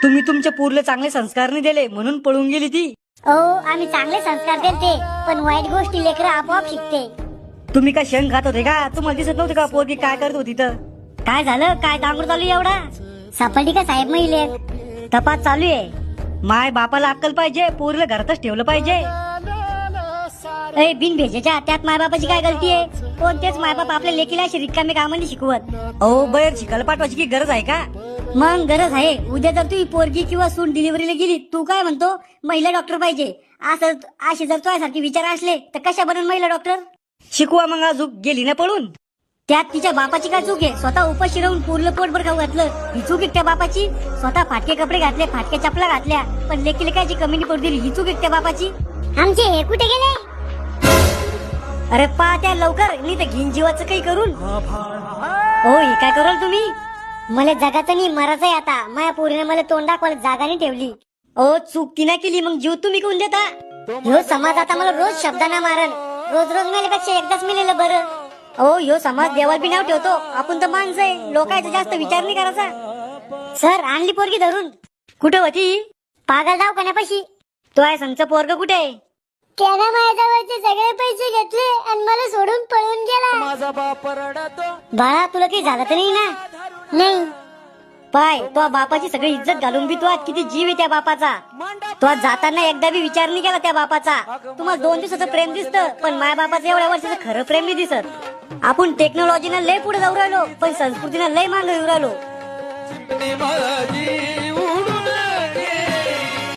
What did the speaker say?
तुम्ही तुमच्या पूरला चांगले संस्कार नाही दिले म्हणून पळून गेली ती. आम्ही चांगले संस्कार देते, पण वाईट गोष्टी लेकरं आपोआप शिकते. तुम्ही काय शेंग खात होते का? तुम्हाला दिसत नव्हते का पोरगी काय करत होती तर? काय झालं? काय डांगर चालू आहे एवढा? सापडली का साहेब महिले? तपास चालू आहे. माय बापाला अक्कल पाहिजे, पोरीला घरातच ठेवलं पाहिजे. बिन भेजेच्या त्यात मायबापाची काय गलती आहे? कोणतेच मायबाप आपल्या लेकीला अशी रिकामी कामांनी शिकवत. बाहेर शिकायला पाठवायची की गरज आहे का? मग गरज आहे. उद्या जर तू पोरगी किंवा सून डिलिव्हरीला गेली, तू काय म्हणतो महिला डॉक्टर पाहिजे असं? असे जर तुझ्यासारखे विचार असले तर कशा बनून महिला डॉक्टर? शिकवा मग. अजून गेली ना पळून. त्यात तिच्या बापाची काय चूक आहे? स्वतः उपाशी राहून पूर्ण पोटभर खाऊ घातलं, ही चूक आहे त्या बापाची? स्वतः फाटके कपडे घातले, फाटके चपला घातल्या, पण लेकीला काय कमी पडू दिली, ही चूक आहे त्या बापाची? आमचे हे कुठे गेले? अरे पा त्या लवकर, नाही तर घेईन जीवाचं काही करून. हे काय कराल तुम्ही? मला जगाचं नाही मरायचं आहे आता. माझ्या पोरीने मला तोंड दाखवायला जागा नाही ठेवली. चूक ती नाही केली, मग जीव तुम्ही कोण देता? ह्यो समाज आता मला रोज शब्दांना मारन. रोज रोज मेल्यापेक्षा एकदाच मेलेलं बरं. ह्यो समाज देवाला बी नाव ठेवतो. आपण तर माणसं आहे, लोकांचा जास्त विचार नाही करायचा. सर, आणली पोरगी धरून. कुठं होती? पागल दवाखान्यापाशी. तो आहे संगचा पोरग कुठे आहे? त्यानं माझ्याजवळचे सगळे पैसे घेतले आणि मला सोडून पळून गेला. माझा बाप रडतो. बाळा, तुला काही झालं तर नाही ना? नाही. पाय, तो बापाची सगळी इज्जत घालून बी तो आज किती जीव आहे त्या बापाचा. तो आज जाताना एकदा बी विचार नाही केला त्या बापाचा. तुम्हाला 2 दिवसाचं प्रेम दिसतं, पण माय बापाचं एवढ्या वर्षाचं खरं प्रेम नाही दिसत. आपण टेक्नॉलॉजीनं लय पुढे जाऊ राहिलो, पण संस्कृतीनं लय मागे येऊ राहिलो.